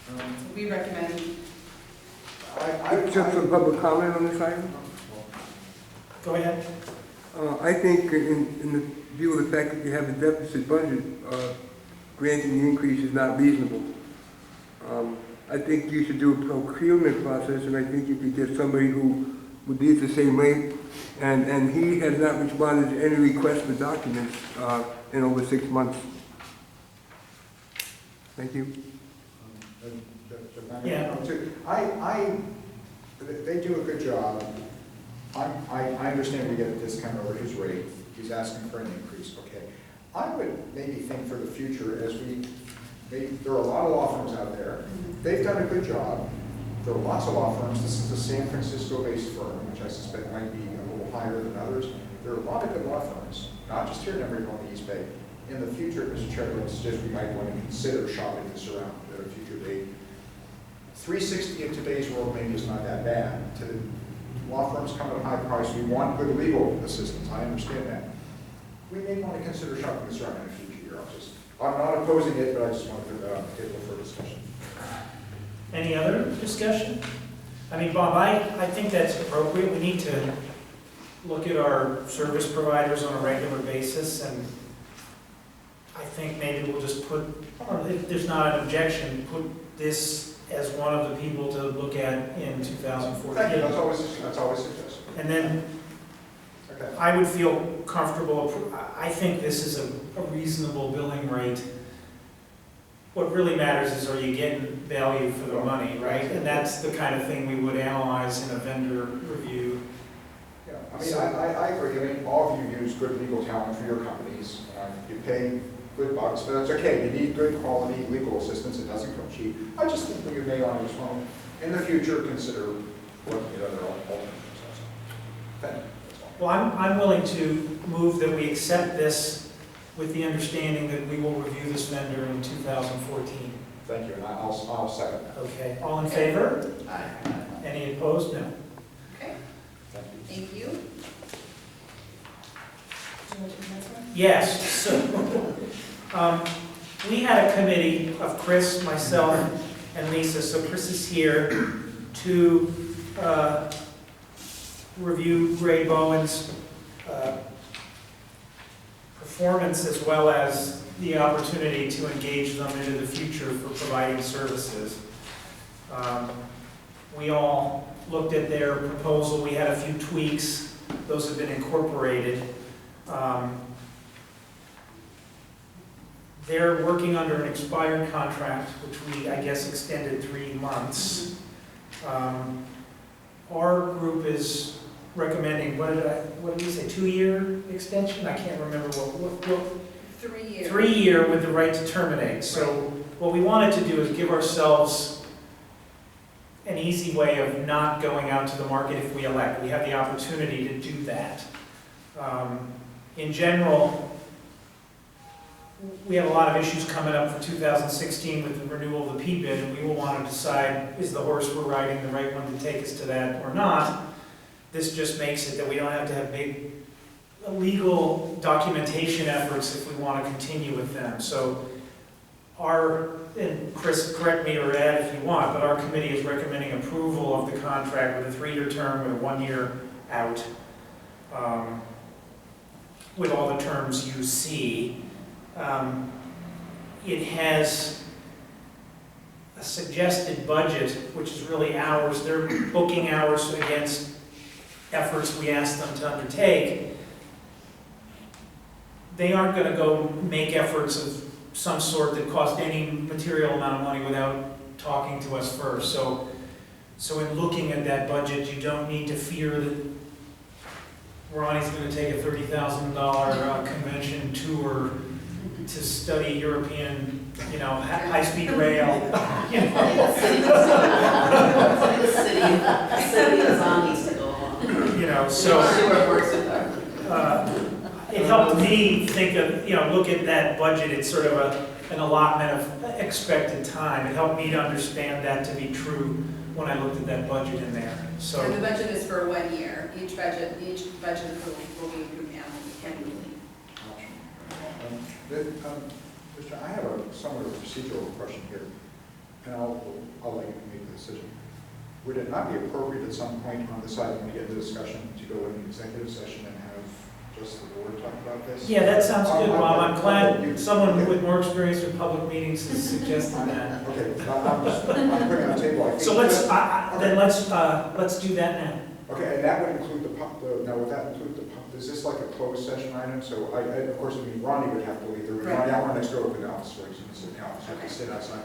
So we recommend, Just some public comment on this item. go ahead. I think in the view of the fact that you have a deficit budget, granting the increase is not reasonable. I think you should do a procurement process, and I think you could get somebody who would be at the same rate. And he has not responded to any request for documents in over 6 months. Thank you. Yeah. They do a good job. I understand we get a discount over his rate. He's asking for an increase, okay. I would maybe think for the future as there are a lot of law firms out there. They've done a good job. There are lots of law firms. This is a San Francisco-based firm, which I suspect might be a little higher than others. There are a lot of good law firms, not just here in Emeryville on the East Bay. In the future, Mr. Chairman, I suggest we might want to consider shopping this around at a future date. $360 in today's world maybe is not that bad. To law firms come at a high price. We want good legal assistance. I understand that. We may want to consider shopping this around in a future year. I'm not opposing it, but I just want to put that on the table for discussion. Any other discussion? I mean, Bob, I think that's appropriate. We need to look at our service providers on a regular basis, and I think maybe we'll just put, or if there's not an objection, put this as one of the people to look at in 2014. Thank you. That's always suggested. And then Okay. I would feel comfortable, I think this is a reasonable billing rate. What really matters is, are you getting value for the money, right? And that's the kind of thing we would analyze in a vendor review. Yeah, I mean, I agree. I mean, all of you use good legal talent for your companies. You pay good bucks, but that's okay. You need good quality legal assistance. It doesn't come cheap. I just think we may on this one in the future consider looking at other alternatives. Thank you. Well, I'm willing to move that we accept this with the understanding that we will review this vendor in 2014. Thank you, and I'll second that. Okay, all in favor? Aye. Any opposed? No. okay, Thank you. thank you. Do you want to do the next one? Yes, so, we had a committee of Chris, myself, and Lisa, so Chris is here to review Ray Bowen's performance as well as the opportunity to engage them into the future for providing services. We all looked at their proposal. We had a few tweaks. Those have been incorporated. They're working under an expired contract, which we, I guess, extended 3 months. Our group is recommending, what did we say, 2-year extension? I can't remember what 3 years. 3-year with the right to terminate. So what we wanted to do is give ourselves an easy way of not going out to the market if we elect. We have the opportunity to do that. In general, we have a lot of issues coming up for 2016 with the renewal of the P-bid, and we will want to decide, is the horse we're riding the right one to take us to that or not? This just makes it that we don't have to have big legal documentation efforts if we want to continue with them. So and Chris, correct me or add if you want, but our committee is recommending approval of the contract with a 3-year term with a 1-year out, with all the terms you see. It has a suggested budget, which is really hours. They're booking hours against efforts we asked them to undertake. They aren't going to go make efforts of some sort that cost any material amount of money without talking to us first. So in looking at that budget, you don't need to fear that Ronnie's going to take a $30,000 convention tour to study European, high-speed rail. The city of zombies to go on. So Sure works with it helped me think of, look at that budget. It's sort of an allotment of expected time. It helped me to understand that to be true when I looked at that budget in there. So And the budget is for 1 year. Each budget approval will be approved annually. Mr. I have a somewhat of a procedural question here, and I'll let you make the decision. Would it not be appropriate at some point on this item when we get into discussion to go in an executive session and have just the board talk about this? yeah, that sounds good, Bob. I'm glad someone with more experience with public meetings has suggested that. Okay, I'm putting on the table. I think So let's do that now. Okay, and that would include now would that include is this like a closed session item? So of course, Ronnie would have to leave. Ronnie, I want next door open the office for you, so you can sit in the office, you can sit outside.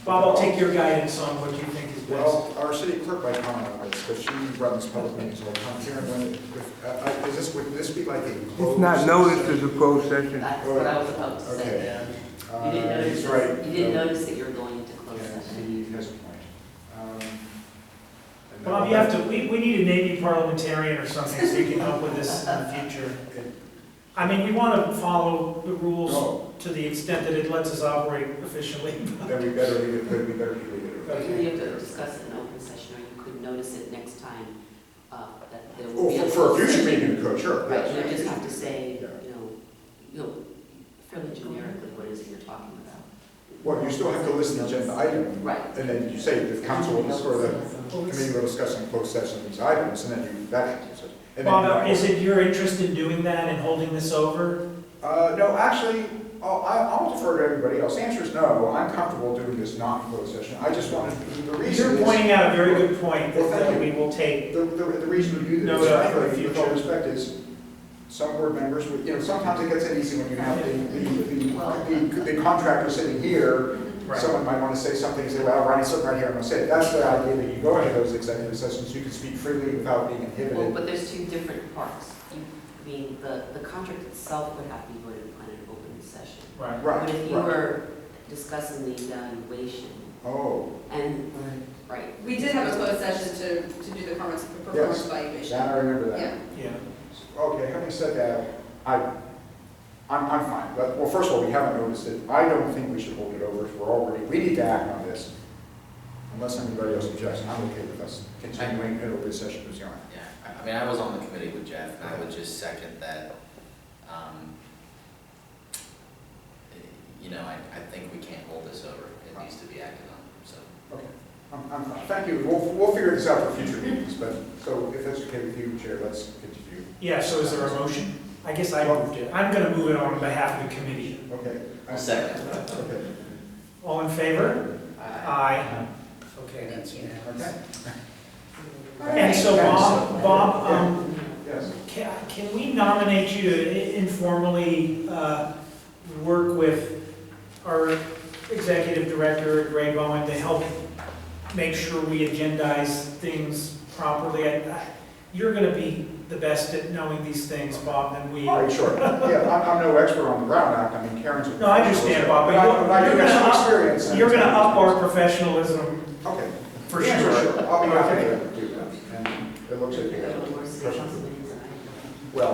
Bob, I'll take your guidance on what you think is best. Well, our city clerk might comment on this, because she runs public meetings all the time. Karen, would this be like a closed? It's not noticed as a closed session. That's what I was about to say. Okay. You didn't notice, He's right. you didn't notice that you were going into closed Yeah, session. he has a point. And Bob, you have to, we need a Navy parliamentarian or something so you can help with this in the future. I mean, we want to follow the rules No. to the extent that it lets us operate efficiently. Then we better leave it, we better leave it. You have to discuss it in open session, or you could notice it next time, that there will Oh, be a for a closed future session. meeting, you could, sure. Right, yes. you just have to say, Yeah. fairly generically, what is it you're talking about? Well, you still have to list the agenda item. Right. And then you say the council will discuss, or the committee will discuss in closed session these items, and then that happens. And then Bob, is it your interest in doing that and holding this over? No, actually, I'll defer to everybody else. The answer is no. I'm comfortable doing this non-closed session. I just wanted, the reason You're is. pointing out a very good point Well, thank that you. we will take. The reason we do No, this, no, frankly, if you with all don't- respect, is some board members would, sometimes it gets uneasy when you have the contractor sitting here. Right. Someone might want to say something, and say, well, Ronnie's sitting right here, I'm going to say it. That's the idea, that you go into those executive sessions, you can speak freely without being Well, inhibited. but there's two different parts. The contract itself would have to be voted upon in open session. Right. Right, But if you right. were discussing the evaluation, Oh, and, right, We did have a closed session to do the performance Yes. evaluation. that I remember that. Yeah. Yeah. Okay, having said that, I'm fine. But, well, first of all, we haven't noticed it. I don't think we should hold it over. We need to act on this. Unless anybody else objects, I'm okay with us continuing an open session as yarn. Yeah, I mean, I was on the committee with Jeff, and I would just second that, I think we can't hold this over. It needs to be acted on, so. Okay, I'm fine. Thank you. We'll figure this out for future meetings, but, so if that's okay with you, Chair, let's continue. Yeah, so is there a motion? I guess I moved it. I'm going to move it on behalf of the committee. Okay. Second. Okay. All in favor? Aye. Okay, that's unanimous. Okay. And so Bob, Yes. can we nominate you to informally work with our executive director, Greg Bowen, to help make sure we agendize things properly? You're going to be the best at knowing these things, Bob, than we. All right, sure. Yeah, I'm no expert on the Brown Act. I mean, Karen's. No, I understand, Bob, but I do have some experience. and- you're going to up our professionalism Okay. for Yeah, sure. Sure. I'll be happy to do that. And it looks like a you little more have city questions. council meetings than I Well,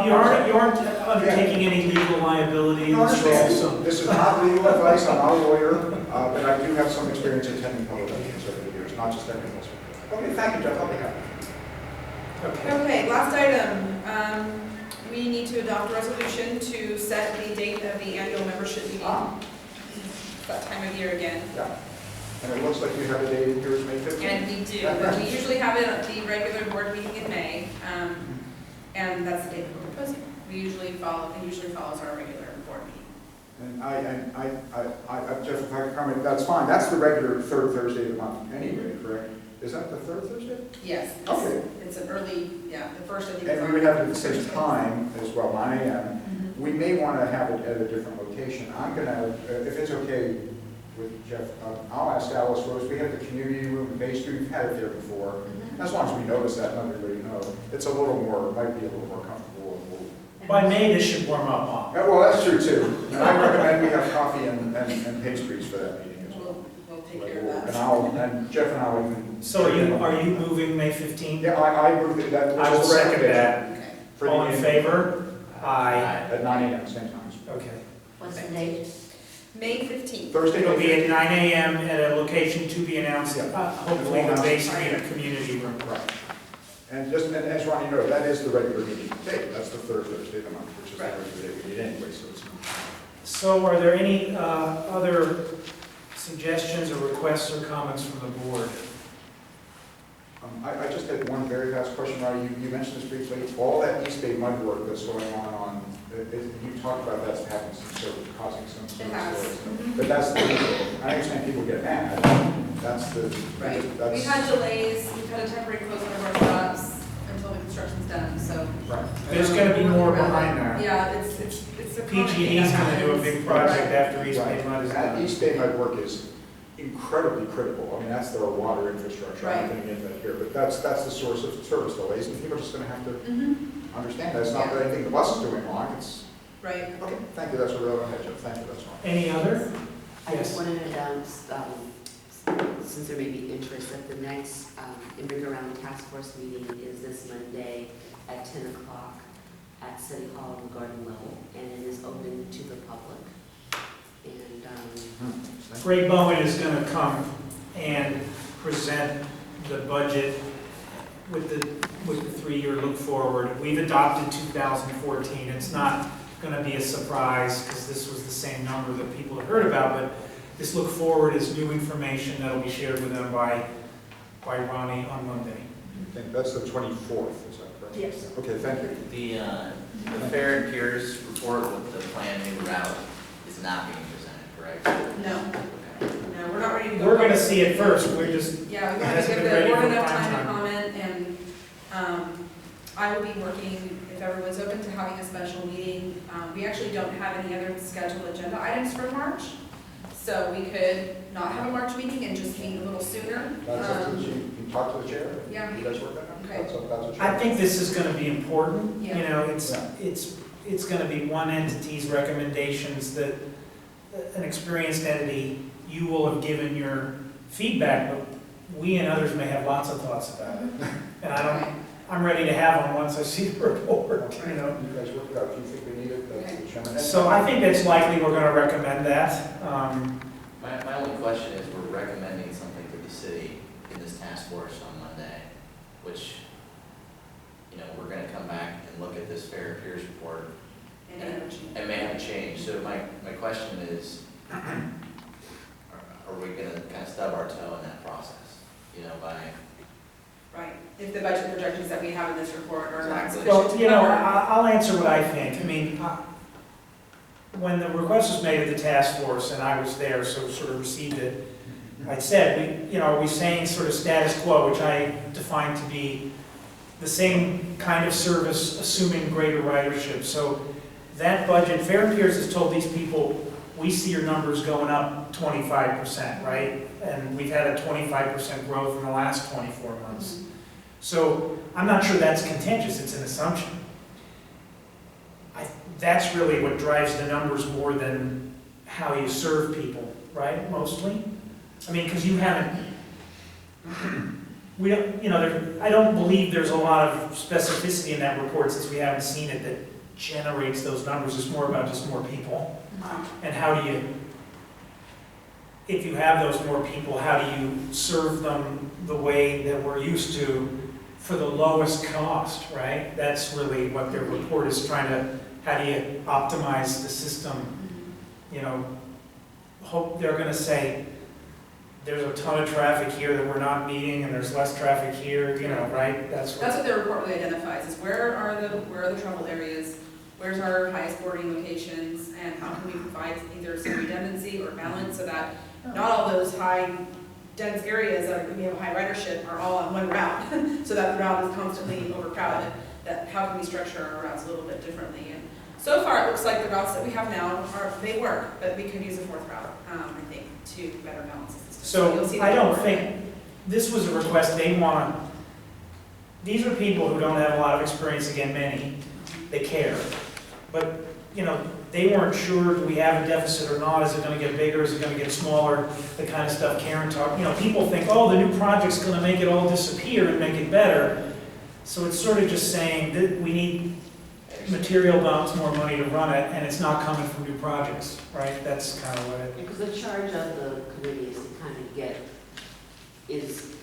You aren't undertaking any legal liability in no, I this role, understand. so. This is not legal advice. I'm not a lawyer, but I do have some experience attending public meetings over the years, not just that. Okay, thank you, Jeff. I'll be happy. Okay, last item, we need to adopt a resolution to set the date of the annual membership meeting. That time of year again. Yeah. And it looks like you have a date in here as May 15th. And we do, but we usually have it at the regular board meeting in May, and that's the date that we're proposing. It usually follows our regular board meeting. And Jeff, if I could comment, that's fine. That's the regular third Thursday of the month anyway, correct? Is that the third Thursday? Yes. Okay. It's an early, the first, I think. is And we on would have it at the Thursday. same time as well, 9 a.m. We may want to have it at a different location. I'm going to, if it's okay with Jeff, I'll ask Alice Rose. We have the community room in Bay Street. We've had it there before. As long as we notice that and everybody knows, it's a little more, might be a little more comfortable. By May, this should warm up, Bob. Yeah, well, that's true too. And I recommend we have coffee and pastries for that meeting as well. We'll take care of And that. and Jeff and I will even. So are you moving May 15th? Yeah, I moved it, that I will was the second recommendation. that. Okay. For the All in meeting favor? Aye. At 9 a.m. same time. Okay. What's the date? May 15th. Thursday. It'll be at May 9 a.m. at a location to be announced, Yeah. hopefully in the Bay Street community room. 15th. Right. And as Ronnie knows, that is the regular meeting date. That's the third Thursday of the month, which is the Right. regular date we need anyway, so it's. So are there any other suggestions or requests or comments from the board? I just had one very fast question, Ronnie. You mentioned this briefly. All that East Bay mud work that's going on, you talked about that's happening, causing some sort It of has. stories. But that's the, I understand people get mad. That's the. Right. That's. We've had delays, we've had a temporary closing of our shops until the construction's done, so. Right. There's gonna be more behind that. Yeah, it's a common thing PG&E is that gonna do a big happens. project after East Bay Right. Mud is That done. East Bay mud work is incredibly critical. I mean, that's their water infrastructure. I'm Right. not going to get into that here, but that's the source of service delays, and people are just going to have to Mhm. understand that. It's not that anything the bus is doing wrong, it's, Right. okay, thank you, that's what I had, Jeff, thank you, that's all. Any other? I Yes. just wanted to announce, since there may be interest, that the next Emery Around Task Force meeting is this Monday at 10 o'clock at City Hall on the garden level, and it is open to the public. And Greg Bowen is gonna come and present the budget with the three-year look forward. We've adopted 2014. It's not gonna be a surprise, because this was the same number that people have heard about, but this look forward is new information that'll be shared with them by Ronnie on Monday. I think that's the 24th, is that correct? Yes. Okay, thank you. The Fair and Piers report with the planned new route is not being presented, correct? No, Okay. no, we're not ready to go. We're gonna see it first. We're just, Yeah, we It want to hasn't give been the ready board for enough prime time to time. comment, and I will be working, if everyone's open to having a special meeting. We actually don't have any other scheduled agenda items for March, so we could not have a March meeting and just meet a little sooner. That's up to the chief, you can talk to the chair. Yeah. You guys work that out? Okay. That's up to the I chair. think this is gonna be important. Yeah. You know, Yeah. it's gonna be one entity's recommendations that an experienced entity, you will have given your feedback, but we and others may have lots of thoughts about it. And I'm ready to have them once I see the report, you know. You guys work it out, if you think we need it, that's the chairman. So I think that's likely we're gonna recommend that. My only question is, we're recommending something to the city in this task force on Monday, which, you know, we're gonna come back and look at this Fair and Piers report. And energy. It may have changed, so my question is, are we gonna kind of stub our toe in that process, you know, by, Right, if the budget projections that we have in this report are not Exactly. sufficient Well, to you know, cover. I'll answer what I think. I mean, when the request was made of the task force, and I was there, so sort of received it, I said, are we saying sort of status quo, which I define to be the same kind of service, assuming greater ridership. So that budget, Fair and Piers has told these people, we see your numbers going up 25%, right? And we've had a 25% growth in the last 24 months. So I'm not sure that's contentious, it's an assumption. That's really what drives the numbers more than how you serve people, right, mostly? I mean, because you haven't, we don't, I don't believe there's a lot of specificity in that report, since we haven't seen it, that generates those numbers. It's more about just more people. And how do you, if you have those more people, how do you serve them the way that we're used to for the lowest cost, right? That's really what their report is trying to, how do you optimize the system? You know, hope they're gonna say, there's a ton of traffic here that we're not meeting, and there's less traffic here, you know, right? That's what their report really identifies, is where are the trouble areas, where's our highest boarding locations, and how can we provide either some redundancy or balance so that not all those high dense areas that we have a high ridership are all on one route, so that the route is constantly overcrowded, that how can we structure our routes a little bit differently. And so far, it looks like the routes that we have now they work, but we could use a fourth route, I think, to better balance the system. You'll see So that I don't report. think, this was a request they want to, these are people who don't have a lot of experience, again, many, they care. But, you know, they weren't sure, do we have a deficit or not, is it going to get bigger, is it going to get smaller, the kind of stuff Karen talked, you know, people think, oh, the new project's going to make it all disappear and make it better. So it's sort of just saying that we need material amounts more money to run it, and it's not coming from new projects, right? That's kind of what it. Because the charge of the committee is to kind of is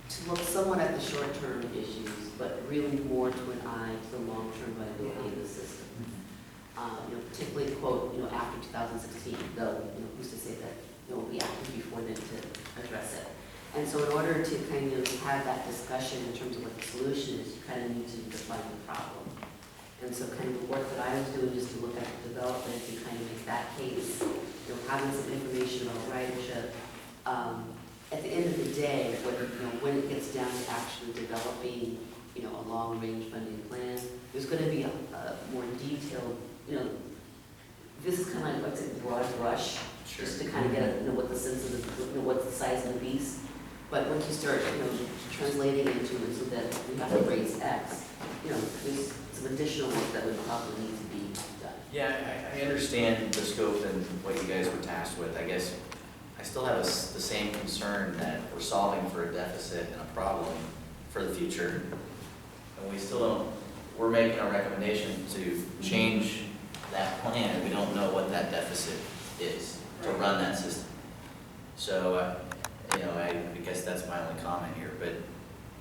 to look somewhat at the short-term issues, but really more to an eye to the long-term viability of the system. Particularly, quote, after 2016, though, who's to say that, we'll be active before then to address it. And so in order to kind of have that discussion in terms of what the solution is, you kind of need to define the problem. And so kind of the work that I was doing just to look at the development and kind of make that case, having some information about ridership. At the end of the day, when it gets down to actually developing, a long-range funding plan, there's going to be a more detailed, this is kind of like, what's it, broad brush, just to kind of get what the sense of the, what's the size of the beast. But once you start, translating into it so that we have to raise X, there's some additional work that would probably need to be done. Yeah, I understand the scope and what you guys were tasked with. I guess I still have the same concern that we're solving for a deficit and a problem for the future. And we still don't, we're making a recommendation to change that plan, and we don't know what that deficit is to run that system. So, I guess that's my only comment here, but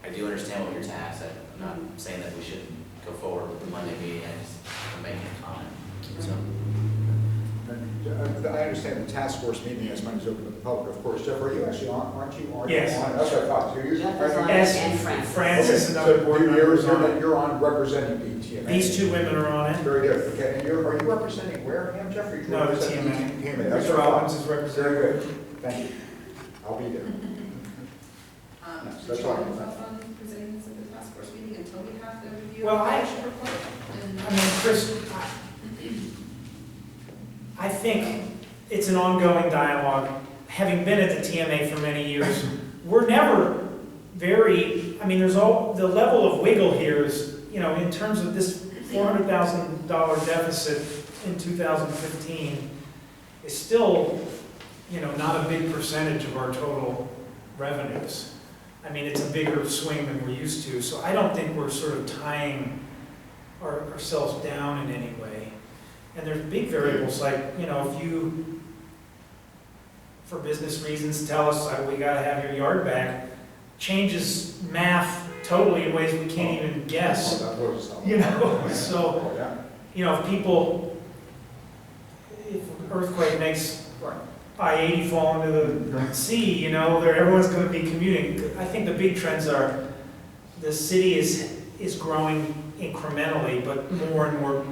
I do understand what you're tasked. I'm not saying that we shouldn't go forward with the Monday meeting, I'm making a comment. So. I understand the task force meeting as money's open to the public, of course. Jeff, are you actually on, aren't you? Yes. That's what I thought. So you're Jeff is on Yes, and Francis. Francis Okay, and other so board members on it. you're on representing the TMA. These two women are on it. Very good. Okay, and are you representing Wareham, Jeff? Or you No, the representing TMA. TMA. That's Mr. what I thought. Robbins is representing. Very good. Thank you. I'll be there. Did That's you all. want to on presenting this at the task force meeting until we have the review Well, of the I- action report? I mean, Chris, I think it's an ongoing dialogue. Having been at the TMA for many years, we're never very, I mean, there's all, the level of wiggle here is, in terms of this $400,000 deficit in 2015 is still, not a big percentage of our total revenues. I mean, it's a bigger swing than we're used to, so I don't think we're sort of tying ourselves down in any way. And there's big variables like, if you, for business reasons, tell us we gotta have your yard back, changes math totally in ways we can't even guess. Oh, that was- So, if earthquake makes I-80 fall into the sea, everyone's gonna be commuting. I think the big trends are, the city is growing incrementally, but more and more,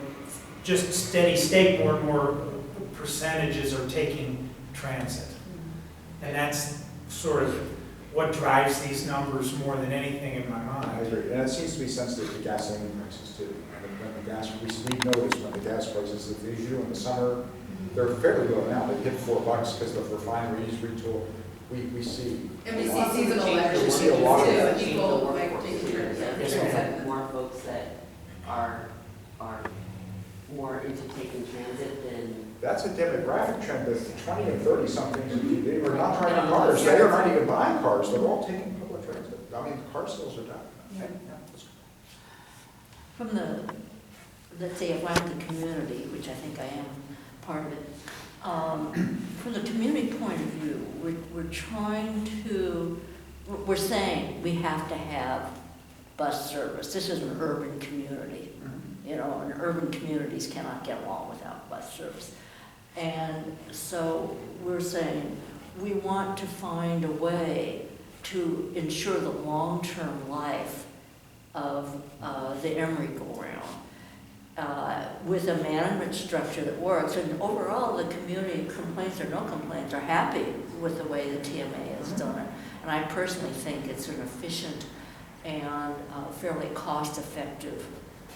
just steady state, more and more percentages are taking transit. And that's sort of what drives these numbers more than anything in my I mind. agree, and it seems to be sensitive to gasoline prices too. When the gas, we've noticed when the gas prices, as you do in the summer, they're fairly low now. They hit $4 because the refineries retool. We see. And we see seasonal letters We see a lot of too, that. and people like taking turns. There's like more folks that are more into taking transit than. That's a demographic trend, that 20 and 30 somethings, they are not driving cars, they are not even buying cars, they're all taking public transit. I mean, car sales are down. Okay, yeah. From the, let's say if I'm the community, which I think I am part of it, from the community point of view, we're trying to we're saying we have to have bus service. This is an urban community, you know, and urban communities cannot get along without bus service. And so we're saying we want to find a way to ensure the long-term life of the Emery go-round with a management structure that works. And overall, the community, complaints or no complaints, are happy with the way the TMA has done it. And I personally think it's an efficient and fairly cost-effective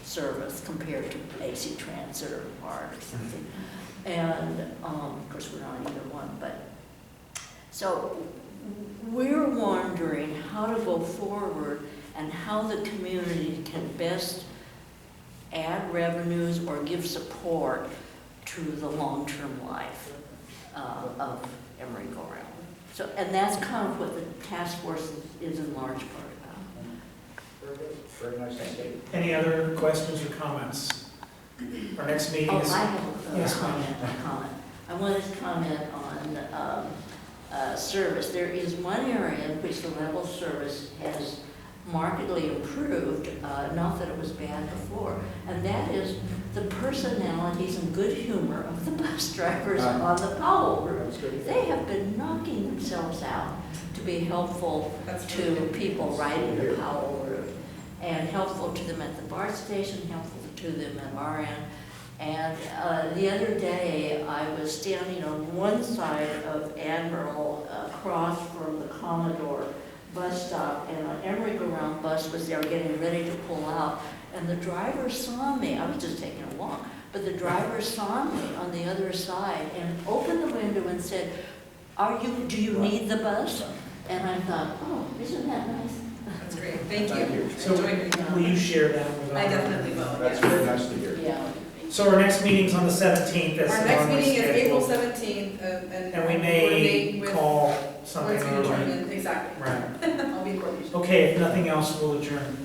service compared to AC Transit or BART or something. And of course, we're not either one, but so we're wondering how to go forward and how the community can best add revenues or give support to the long-term life of Emery go-round. So, and that's kind of what the task force is in large part about. Very good, very nice to see. Any other questions or comments? Our next meeting Oh, is. I have a Yes, ma'am. comment. I wanted to comment on service. There is one area in which the level of service has markedly improved, not that it was bad before, and that is the personalities and good humor of the bus drivers on the Powell route. They have been knocking themselves out to be helpful to people riding the Powell route, and helpful to them at the BART station, helpful to them at our end. And the other day, I was standing on one side of Admiral across from the Commodore bus stop, and an Emery go-round bus was there getting ready to pull out, and the driver saw me. I was just taking a walk, but the driver saw me on the other side and opened the window and said, do you need the bus? And I thought, oh, isn't that nice? That's great, thank Thank you. you. So will you share that with us? I definitely will, That's yes. very nice to hear. Yeah. So our next meeting's on the 17th. That's Our the next normally meeting is April scheduled. 17th, and And we coordinate may with, call once something we early. determine, exactly. Right. I'll be in coordination. Okay, if nothing else, we'll adjourn.